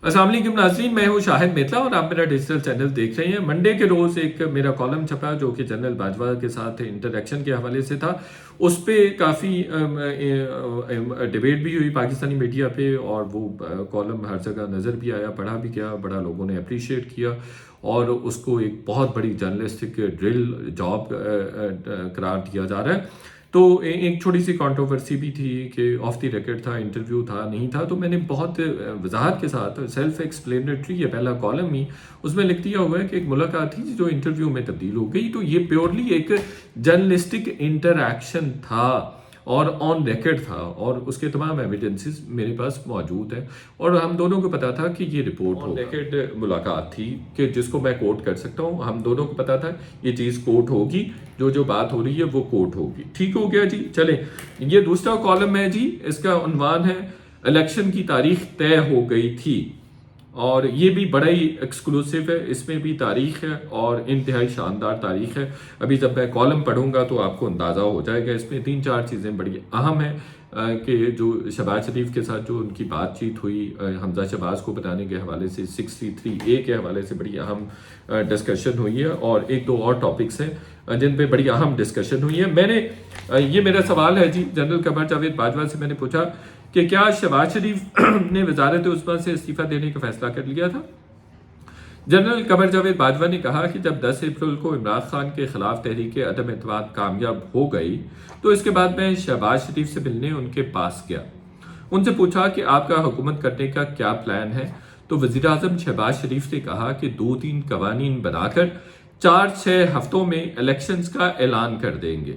अस्सलाम वालेकुम नाज़रीन, मैं हूँ शाहिद मेतला और आप मेरा डिजिटल चैनल देख रहे हैं। मंडे के रोज़ एक मेरा कॉलम छपा जो कि जनरल बाजवा के साथ इंटरेक्शन के हवाले से था। उस पे काफ़ी डिबेट भी हुई पाकिस्तानी मीडिया पे और वो कॉलम हर जगह नज़र भी आया, पढ़ा भी गया, बड़ा लोगों ने अप्रिशिएट किया और उसको एक बहुत बड़ी जर्नलिस्टिक ड्रिल जॉब करार दिया जा रहा है। तो एक छोटी सी कंट्रोवर्सी भी थी कि ऑफ द रिकॉर्ड था, इंटरव्यू था नहीं था, तो मैंने बहुत वजाहत के साथ सेल्फ एक्सप्लेनेटरी ये पहला कॉलम ही उसमें लिख दिया हुआ है कि एक मुलाकात थी जो इंटरव्यू में तब्दील हो गई। तो ये प्योरली एक जर्नलिस्टिक इंटरैक्शन था और ऑन रिकॉर्ड था और उसके तमाम एविडेंसेस मेरे पास मौजूद है और हम दोनों को पता था कि ये रिपोर्ट ऑन रिकॉर्ड मुलाकात थी कि जिसको मैं कोट कर सकता हूँ। हम दोनों को पता था ये चीज़ कोट होगी, जो बात हो रही है वो कोट होगी। ठीक हो गया जी। चलें, ये दूसरा कॉलम है जी, इसका उन्वान है इलेक्शन की तारीख तय हो गई थी और ये भी बड़ा ही एक्सक्लूसिव है, इसमें भी तारीख है और इंतहाई शानदार तारीख है। अभी जब मैं कॉलम पढ़ूंगा तो आपको अंदाज़ा हो जाएगा। इसमें 3-4 चीज़ें बड़ी अहम हैं कि जो शहबाज शरीफ के साथ जो उनकी बातचीत हुई हमजा शहबाज को बताने के हवाले से 63A के हवाले से बड़ी अहम डिस्कशन हुई है और एक दो और टॉपिक्स हैं जिन पे बड़ी अहम डिस्कशन हुई है। ये मेरा सवाल है जी, जनरल कमर जावेद बाजवा से मैंने पूछा कि क्या शहबाज शरीफ ने वजारत उस्मा से इस्तीफा देने का फैसला कर लिया था। जनरल कमर जावेद बाजवा ने कहा कि जब 10 अप्रैल को इमरान खान के खिलाफ तहरीक अदम एतमाद कामयाब हो गई तो इसके बाद मैं शहबाज शरीफ से मिलने उनके पास गया, उनसे पूछा कि आपका हुकूमत करने का क्या प्लान है। तो वज़ीर आज़म शहबाज शरीफ ने कहा कि 2-3 कवानीन बनाकर 4-6 हफ्तों में इलेक्शंस का ऐलान कर देंगे।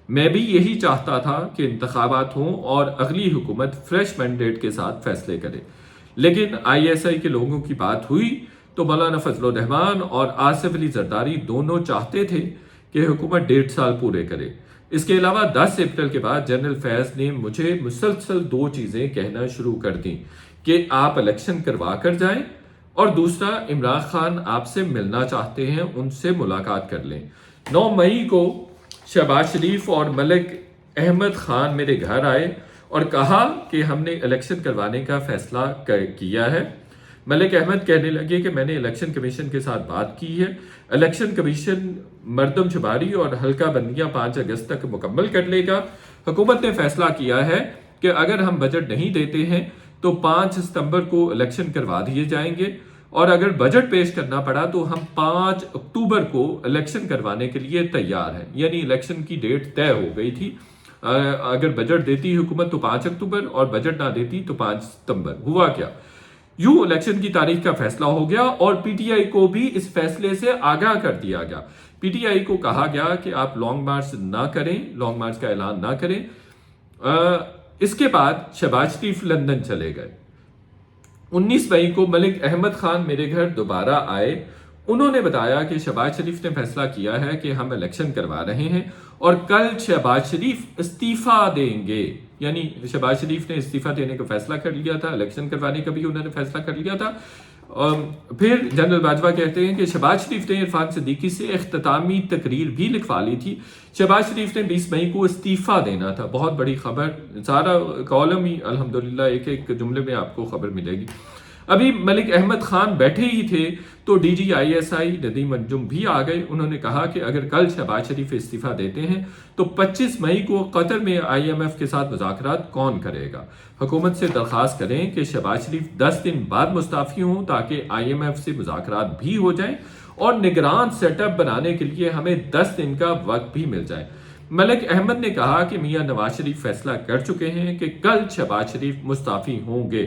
मैं भी यही चाहता था कि इंतखाबात हों और अगली हुकूमत फ्रेश मैंडेट के साथ फैसले करे, लेकिन ISI के लोगों की बात हुई तो मौलाना फजल रहमान और आसिफ अली जरदारी दोनों चाहते थे कि हुकूमत 1.5 साल पूरे करे। इसके अलावा 10 अप्रैल के बाद जनरल फैज ने मुझे मुसलसल 2 चीज़ें कहना शुरू कर दी कि आप इलेक्शन करवा कर जाएं और दूसरा, इमरान खान आपसे मिलना चाहते हैं, उनसे मुलाकात कर लें। 9 मई को शहबाज शरीफ और मलिक अहमद खान मेरे घर आए और कहा कि हमने इलेक्शन करवाने का फैसला किया है। मलिक अहमद कहने लगे कि मैंने इलेक्शन कमीशन के साथ बात की है, इलेक्शन कमीशन मरदमशुमारी और हल्का बंदियां 5 अगस्त तक मुकम्मल कर लेगा। हुकूमत ने फैसला किया है कि अगर हम बजट नहीं देते हैं तो 5 सितंबर को इलेक्शन करवा दिए जाएंगे और अगर बजट पेश करना पड़ा तो हम 5 अक्टूबर को इलेक्शन करवाने के लिए तैयार हैं। यानी इलेक्शन की डेट तय हो गई थी। अगर बजट देती हुकूमत तो 5 अक्टूबर और बजट ना देती तो 5 सितंबर। हुआ क्या, यूं इलेक्शन की तारीख का फैसला हो गया और PTI को भी इस फैसले से आगाह कर दिया गया। PTI को कहा गया कि आप लॉन्ग मार्च ना करें, लॉन्ग मार्च का ऐलान ना करें। इसके बाद शहबाज शरीफ लंदन चले गए। 19 मई को मलिक अहमद खान मेरे घर दोबारा आए। उन्होंने बताया कि शहबाज शरीफ ने फैसला किया है कि हम इलेक्शन करवा रहे हैं और कल शहबाज शरीफ इस्तीफा देंगे। यानी शहबाज शरीफ ने इस्तीफा देने का फैसला कर लिया था, इलेक्शन करवाने का भी उन्होंने फैसला कर लिया था। फिर जनरल बाजवा कहते हैं कि शहबाज शरीफ ने इरफान सिद्दीकी से इख्तितामी तकरीर भी लिखवा ली थी। शहबाज शरीफ ने 20 मई को इस्तीफा देना था। बहुत बड़ी खबर, सारा कॉलम ही अल्हम्दुलिल्लाह एक एक जुमले में आपको खबर मिलेगी। अभी मलिक अहमद खान बैठे ही थे तो DG ISI नदीम अंजुम भी आ गए। उन्होंने कहा कि अगर कल शहबाज शरीफ इस्तीफा देते हैं तो 25 मई को कतर में IMF के साथ मुज़ाकरात कौन करेगा। हुकूमत से दरख्वास्त करें कि शहबाज शरीफ 10 दिन बाद मुस्ताफ़ी हों ताकि IMF से मुज़ाकरात भी हो जाएं और निगरान सेटअप बनाने के लिए हमें 10 दिन का वक्त भी मिल जाए। मलिक अहमद ने कहा कि मियां नवाज शरीफ फैसला कर चुके हैं कि कल शहबाज शरीफ मुस्ताफ़ी होंगे,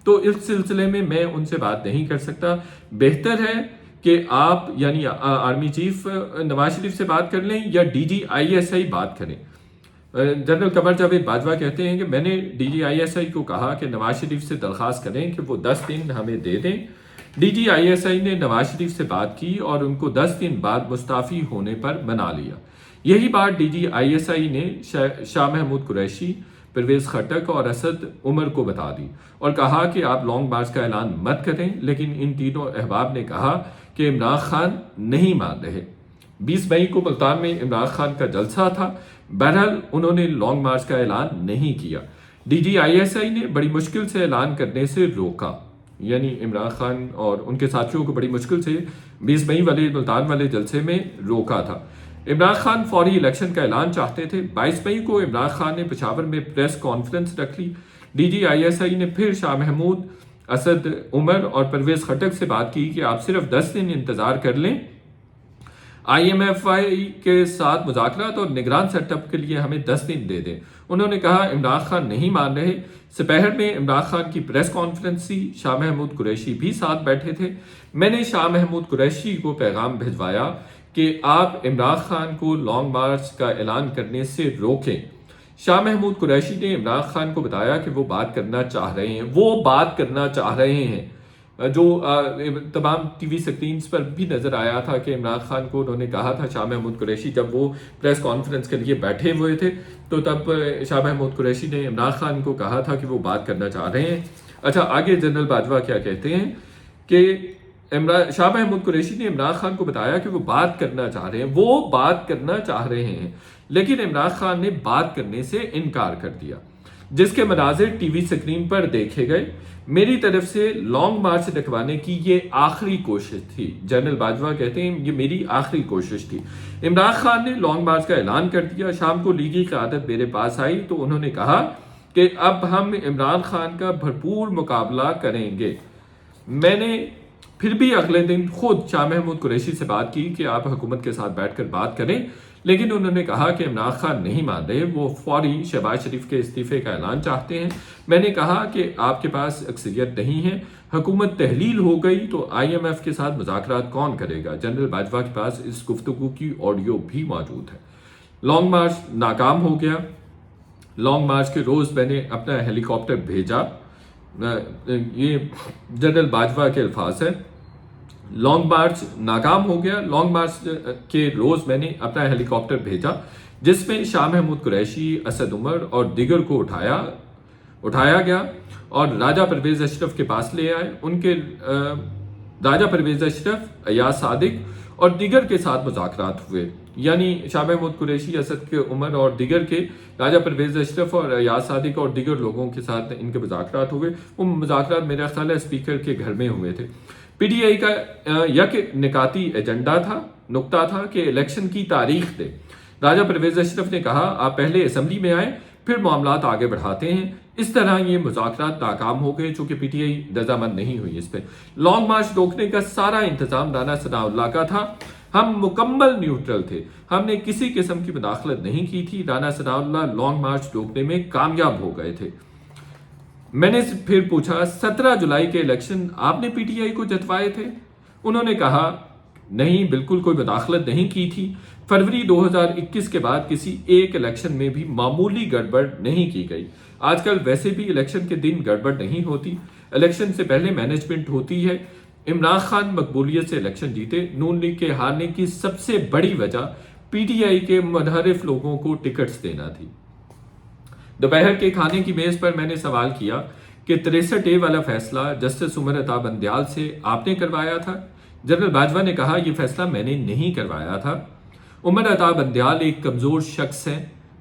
तो इस सिलसिले में मैं उनसे बात नहीं कर सकता। बेहतर है कि आप यानी आर्मी चीफ नवाज शरीफ से बात कर लें या DG ISI बात करें। जनरल कमर जावेद बाजवा कहते हैं कि मैंने DG ISI को कहा कि नवाज शरीफ से दरख्वास्त करें कि वो 10 दिन हमें दे दें। DG ISI ने नवाज शरीफ से बात की और उनको 10 दिन बाद मुस्ताफ़ी होने पर मना लिया। यही बात DG ISI ने शाह महमूद कुरैशी, परवेज खटक और असद उमर को बता दी और कहा कि आप लॉन्ग मार्च का ऐलान मत करें, लेकिन इन तीनों अहबाब ने कहा कि इमरान खान नहीं मान रहे। 20 मई को मुल्तान में इमरान खान का जलसा था, बहरहाल उन्होंने लॉन्ग मार्च का ऐलान नहीं किया। DG ISI ने बड़ी मुश्किल से ऐलान करने से रोका। یعنی عمران خان اور ان کے ساتھیوں کو بڑی مشکل سے 20 مئی والے ملتان والے جلسے میں روکا تھا۔ عمران خان فوری الیکشن کا اعلان چاہتے تھے۔ 22 مئی کو عمران خان نے پشاور میں پریس کانفرنس رکھ لی۔ D G I S I نے پھر شاہ محمود، اسد عمر اور پرویز خٹک سے بات کی کہ آپ صرف 10 دن انتظار کر لیں، آئی ایم ایف آئی کے ساتھ مذاکرات اور نگران سیٹ اپ کے لیے ہمیں 10 دن دے دیں۔ انہوں نے کہا عمران خان نہیں مان رہے۔ سپہر میں عمران خان کی پریس کانفرنس تھی، شاہ محمود قریشی بھی ساتھ بیٹھے تھے۔ میں نے شاہ محمود قریشی کو پیغام بھجوایا کہ آپ عمران خان کو لانگ مارچ کا اعلان کرنے سے روکیں۔ شاہ محمود قریشی نے عمران خان کو بتایا کہ وہ بات کرنا چاہ رہے ہیں، جو تمام ٹی وی سکرینز پر بھی نظر آیا تھا کہ عمران خان کو انہوں نے کہا تھا، شاہ محمود قریشی جب وہ پریس کانفرنس کے لیے بیٹھے ہوئے تھے تو تب شاہ محمود قریشی نے عمران خان کو کہا تھا کہ وہ بات کرنا چاہ رہے ہیں۔ اچھا، آگے جنرل باجوہ کیا کہتے ہیں کہ شاہ محمود قریشی نے عمران خان کو بتایا کہ وہ بات کرنا چاہ رہے ہیں، لیکن عمران خان نے بات کرنے سے انکار کر دیا، جس کے مناظر ٹی وی سکرین پر دیکھے گئے۔ میری طرف سے لانگ مارچ رکھوانے کی یہ آخری کوشش تھی۔ جنرل باجوہ کہتے ہیں یہ میری آخری کوشش تھی۔ عمران خان نے لانگ مارچ کا اعلان کر دیا۔ شام کو لیگی قیادت میرے پاس آئی تو انہوں نے کہا کہ اب ہم عمران خان کا بھرپور مقابلہ کریں گے۔ میں نے پھر بھی اگلے دن خود شاہ محمود قریشی سے بات کی کہ آپ حکومت کے ساتھ بیٹھ کر بات کریں، لیکن انہوں نے کہا کہ عمران خان نہیں مان رہے، وہ فوری شہباز شریف کے استعفے کا اعلان چاہتے ہیں۔ میں نے کہا کہ آپ کے پاس اکثریت نہیں ہے، حکومت تحلیل ہو گئی تو آئی ایم ایف کے ساتھ مذاکرات کون کرے گا؟ جنرل باجوہ کے پاس اس گفتگو کی آڈیو بھی موجود ہے۔ لانگ مارچ ناکام ہو گیا۔ لانگ مارچ کے روز میں نے اپنا ہیلی کاپٹر بھیجا، یہ جنرل باجوہ کے الفاظ ہیں۔ لانگ مارچ ناکام ہو گیا۔ لانگ مارچ کے روز میں نے اپنا ہیلی کاپٹر بھیجا جس میں شاہ محمود قریشی، اسد عمر اور دیگر کو اٹھایا گیا اور راجہ پرویز اشرف کے پاس لے آئے۔ ان کے راجہ پرویز اشرف، ایاز صادق اور دیگر کے ساتھ مذاکرات ہوئے، یعنی شاہ محمود قریشی، اسد کے عمر اور دیگر کے راجہ پرویز اشرف اور ایاز صادق اور دیگر لوگوں کے ساتھ ان کے مذاکرات ہوئے۔ وہ مذاکرات میرا خیال ہے اسپیکر کے گھر میں ہوئے تھے۔ پی ٹی آئی کا یک نکاتی ایجنڈا تھا، نکتہ تھا کہ الیکشن کی تاریخ دے۔ راجہ پرویز اشرف نے کہا آپ پہلے اسمبلی میں آئیں پھر معاملات آگے بڑھاتے ہیں۔ اس طرح یہ مذاکرات ناکام ہو گئے چونکہ پی ٹی آئی رضامند نہیں ہوئی اس پہ۔ لانگ مارچ روکنے کا سارا انتظام رانا ثناء اللہ کا تھا۔ ہم مکمل نیوٹرل تھے، ہم نے کسی قسم کی مداخلت نہیں کی تھی۔ رانا ثناء اللہ لانگ مارچ روکنے میں کامیاب ہو گئے تھے۔ میں نے پھر پوچھا 17 جولائی کے الیکشن آپ نے پی ٹی آئی کو جتوائے تھے؟ انہوں نے کہا نہیں، بالکل کوئی مداخلت نہیں کی تھی۔ فروری 2021 کے بعد کسی ایک الیکشن میں بھی معمولی گڑبڑ نہیں کی گئی۔ آج کل ویسے بھی الیکشن کے دن گڑبڑ نہیں ہوتی، الیکشن سے پہلے مینجمنٹ ہوتی ہے۔ عمران خان مقبولیت سے الیکشن جیتے۔ نون لیگ کے ہارنے کی سب سے بڑی وجہ پی ٹی آئی کے منحرف لوگوں کو ٹکٹس دینا تھی۔ دوپہر کے کھانے کی میز پر میں نے سوال کیا کہ 63A والا فیصلہ جسٹس عمر عطا بندیال سے آپ نے کروایا تھا؟ جنرل باجوہ نے کہا یہ فیصلہ میں نے نہیں کروایا تھا۔ عمر عطا بندیال ایک کمزور شخص ہیں،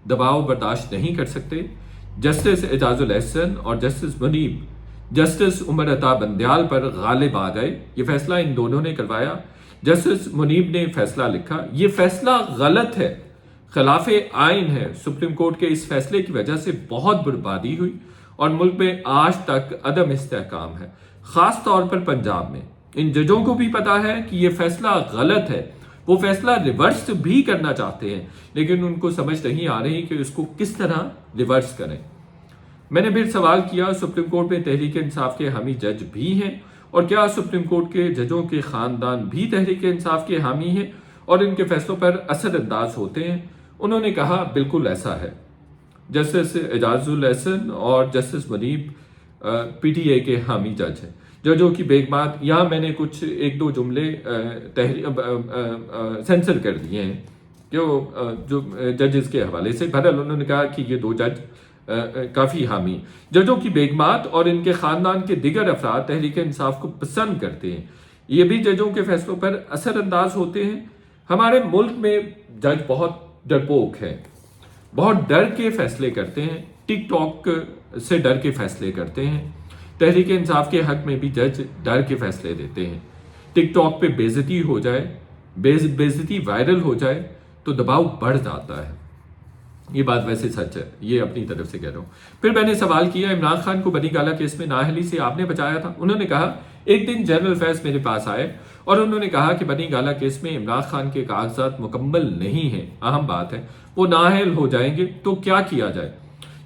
دباؤ برداشت نہیں کر سکتے۔ جسٹس اعجاز الاحسن اور جسٹس منیب جسٹس عمر عطا بندیال پر غالب آ گئے، یہ فیصلہ ان دونوں نے کروایا۔ جسٹس منیب نے فیصلہ لکھا، یہ فیصلہ غلط ہے، خلاف آئین ہے۔ سپریم کورٹ کے اس فیصلے کی وجہ سے بہت بربادی ہوئی اور ملک میں آج تک عدم استحکام ہے، خاص طور پر پنجاب میں۔ ان ججوں کو بھی پتا ہے کہ یہ فیصلہ غلط ہے، وہ فیصلہ ریورس بھی کرنا چاہتے ہیں لیکن ان کو سمجھ نہیں آ رہی کہ اس کو کس طرح ریورس کریں۔ میں نے پھر سوال کیا سپریم کورٹ میں تحریک انصاف کے حامی جج بھی ہیں اور کیا سپریم کورٹ کے ججوں کے خاندان بھی تحریک انصاف کے حامی ہیں اور ان کے فیصلوں پر اثر انداز ہوتے ہیں؟ انہوں نے کہا بالکل ایسا ہے۔ جسٹس اعجاز الاحسن اور justice Muneeb P T I کے حامی جج ہیں۔ ججوں کی بیگمات، یہاں میں نے کچھ ایک دو جملے سینسر کر دیے ہیں جو ججز کے حوالے سے، بہرحال انہوں نے کہا کہ یہ دو جج کافی حامی۔ ججوں کی بیگمات اور ان کے خاندان کے دیگر افراد تحریک انصاف کو پسند کرتے ہیں، یہ بھی ججوں کے فیصلوں پر اثر انداز ہوتے ہیں۔ ہمارے ملک میں جج بہت ڈرپوک ہیں، بہت ڈر کے فیصلے کرتے ہیں، ٹک ٹاک سے ڈر کے فیصلے کرتے ہیں۔ तहरीक इंसाफ के हक में भी जज डर के फैसले देते हैं। टिक टॉक पे बेइज्जती हो जाए, बेइज्जती वायरल हो जाए तो दबाव बढ़ जाता है। ये बात वैसे सच है, ये अपनी तरफ से कह रहा हूँ। फिर मैंने सवाल किया, इमरान खान को बनी गाला केस में नाअहली से आपने बचाया था? उन्होंने कहा, एक दिन जनरल फैज मेरे पास आए और उन्होंने कहा कि बनी गाला केस में इमरान खान के कागजात मुकम्मल नहीं हैं, अहम बात है, वो नाअहल हो जाएंगे तो क्या किया जाए।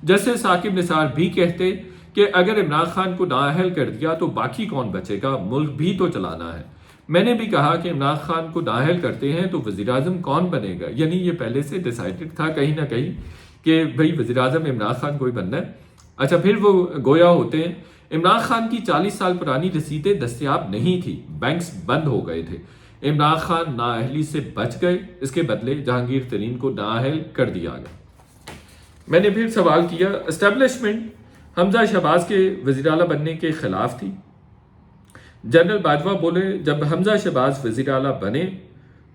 जैसे साकिब निसार भी कहते कि अगर इमरान खान को नाअहल कर दिया तो बाकी कौन बचेगा, मुल्क भी तो चलाना है। मैंने भी कहा कि इमरान खान को नाअहल करते हैं तो वज़ीर आज़म कौन बनेगा, यानी ये पहले से डिसाइडेड था कहीं ना कहीं कि भाई वज़ीर आज़म इमरान खान को ही बनना है। अच्छा, फिर वो गोया होते हैं, इमरान खान की 40 साल पुरानी रसीदें दस्तयाब नहीं थी, बैंक्स बंद हो गए थे, इमरान खान नाअहली से बच गए, इसके बदले जहांगीर तरीन को नाअहल कर दिया गया। मैंने फिर सवाल किया, एस्टेब्लिशमेंट हमजा शहबाज के वज़ीर आला बनने के खिलाफ थी। जनरल बाजवा बोले, जब हमजा शहबाज वज़ीर आला बने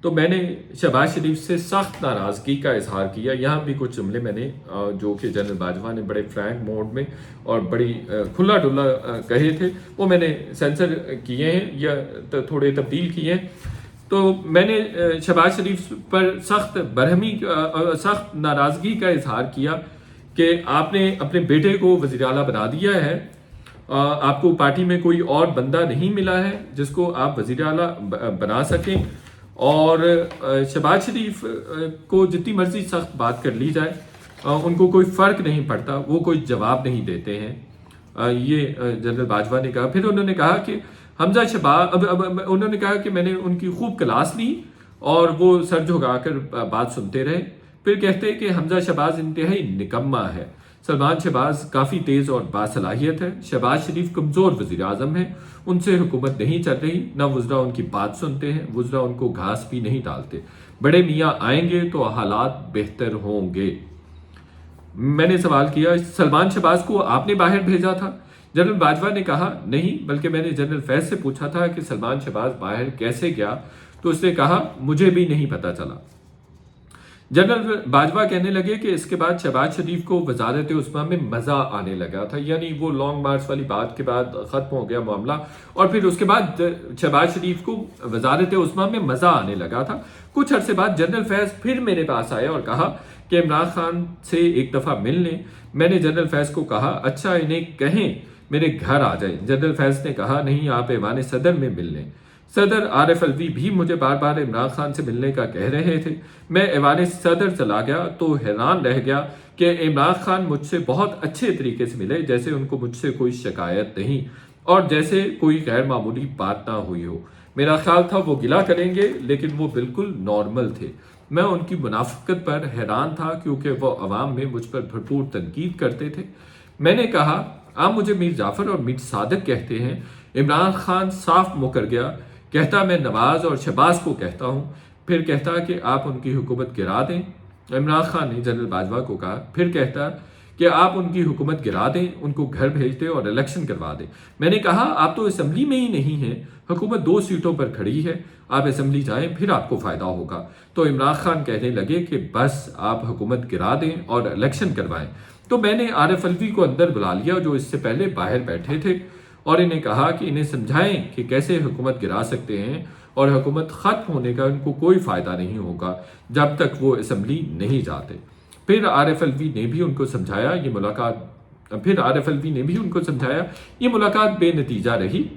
तो मैंने शहबाज शरीफ से सख्त नाराज़गी का इजहार किया। यहाँ भी कुछ जुमले मैंने जो कि जनरल बाजवा ने बड़े फ्रैंक मोड में और बड़ी खुला डुला कहे थे, वो मैंने सेंसर किए हैं या थोड़े तब्दील किए हैं। तो मैंने शहबाज शरीफ पर सख्त नाराज़गी का इजहार किया कि आपने अपने बेटे को वज़ीर आला बना दिया है, आपको पार्टी में कोई और बंदा नहीं मिला है जिसको आप वज़ीर आला बना सकें, और शहबाज शरीफ को जितनी मर्जी सख्त बात कर ली जाए उनको कोई फ़र्क नहीं पड़ता, वो कोई जवाब नहीं देते हैं। ये जनरल बाजवा ने कहा। फिर उन्होंने कहा कि हमजा शहबाज अब उन्होंने कहा कि मैंने उनकी खूब क्लास ली और वो सर झुकाकर बात सुनते रहे। फिर कहते हैं कि हमजा शहबाज इंतहाई निकम्मा है, सलमान शहबाज काफ़ी तेज़ और बासलाहियत है, शहबाज शरीफ कमज़ोर वज़ीर आज़म है, उनसे हुकूमत नहीं चल रही, ना वज़रा उनकी बात सुनते हैं, वज़रा उनको घास भी नहीं डालते, बड़े मियाँ आएंगे तो हालात बेहतर होंगे। मैंने सवाल किया, सलमान शहबाज को आपने बाहर भेजा था? जनरल बाजवा ने कहा, नहीं, बल्कि मैंने जनरल फैज से पूछा था कि सलमान शहबाज बाहर कैसे गया, तो उसने कहा मुझे भी नहीं पता चला। जनरल बाजवा कहने लगे कि इसके बाद शहबाज शरीफ को वजारत उस्मा में मज़ा आने लगा था, यानी वो लॉन्ग मार्च वाली बात के बाद ख़त्म हो गया मामला, और फिर उसके बाद शहबाज शरीफ को वजारत उस्मा में मज़ा आने लगा था। कुछ अरसे बाद जनरल फैज़ फिर मेरे पास आए और कहा कि इमरान खान से एक दफ़ा मिल लें। मैंने जनरल फैज़ को कहा, अच्छा इन्हें कहें मेरे घर आ जाए। जनरल फैज़ ने कहा, नहीं, आप ऐवान सदर में मिल लें। सदर आरिफ अलवी भी मुझे बार बार इमरान खान से मिलने का कह रहे थे। मैं ऐवान सदर चला गया तो हैरान रह गया कि इमरान खान मुझसे बहुत अच्छे तरीके से मिले, जैसे उनको मुझसे कोई शिकायत नहीं और जैसे कोई गैर मामूली बात ना हुई हो। मेरा ख्याल था वो गिला करेंगे, लेकिन वो बिल्कुल नॉर्मल थे। मैं उनकी मुनाफिकत पर हैरान था क्योंकि वो अवाम में मुझ पर भरपूर तनकीद करते थे। मैंने कहा, आप मुझे मीर जाफ़र और मीर सादिक कहते हैं। इमरान खान साफ मुकर गया, कहता मैं नवाज और शहबाज को कहता हूँ, फिर कहता कि आप उनकी हुकूमत गिरा दें। इमरान खान ने जनरल बाजवा को कहा, फिर कहता कि आप उनकी हुकूमत गिरा दें, उनको घर भेज दें और इलेक्शन करवा दें। मैंने कहा, आप तो असम्बली में ही नहीं हैं, हुकूमत 2 सीटों पर खड़ी है, आप असम्बली जाएं फिर आपको फ़ायदा होगा। तो इमरान खान कहने लगे कि बस आप हुकूमत गिरा दें और इलेक्शन करवाएं। तो मैंने आरिफ अलवी को अंदर बुला लिया जो इससे पहले बाहर बैठे थे और इन्हें कहा कि इन्हें समझाएं कि कैसे हुकूमत गिरा सकते हैं और हुकूमत ख़त्म होने का उनको कोई फ़ायदा नहीं होगा जब तक वो असम्बली नहीं जाते। फिर आरिफ अलवी ने भी उनको समझाया ये मुलाकात बेनतीजा रही।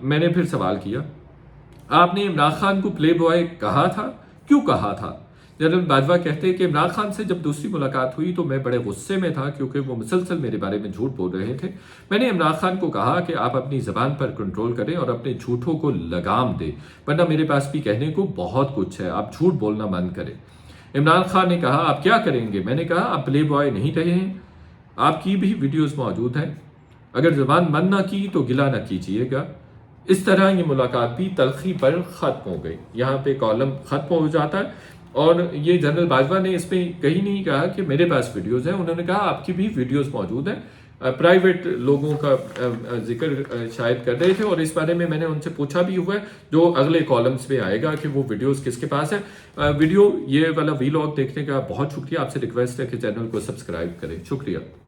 मैंने फिर सवाल किया, आपने इमरान खान को प्ले बॉय कहा था, क्यों कहा था? जनरल बाजवा कहते हैं कि इमरान खान से जब दूसरी मुलाकात हुई तो मैं बड़े गुस्से में था क्योंकि वो मुसलसल मेरे बारे में झूठ बोल रहे थे। मैंने इमरान खान को कहा कि आप अपनी ज़बान पर कंट्रोल करें और अपने झूठों को लगाम दें, वरना मेरे पास भी कहने को बहुत कुछ है, आप झूठ बोलना बंद करें। इमरान खान ने कहा, आप क्या करेंगे? मैंने कहा, आप प्ले बॉय नहीं रहे हैं, आपकी भी वीडियोज़ मौजूद हैं, अगर ज़बान बंद ना की तो गिला ना कीजिएगा। इस तरह ये मुलाकात भी तलखी पर ख़त्म हो गई। यहाँ पे कॉलम ख़त्म हो जाता है और ये जनरल बाजवा ने इसमें कहीं नहीं कहा कि मेरे पास वीडियोस हैं, उन्होंने कहा आपकी भी वीडियोस मौजूद हैं। प्राइवेट लोगों का जिक्र शायद कर रहे थे और इस बारे में मैंने उनसे पूछा भी हुआ है जो अगले कॉलम्स में आएगा कि वो वीडियोस किसके पास है। वीडियो ये वाला वीलॉग देखने का बहुत शुक्रिया। आपसे रिक्वेस्ट है कि चैनल को सब्सक्राइब करें। शुक्रिया।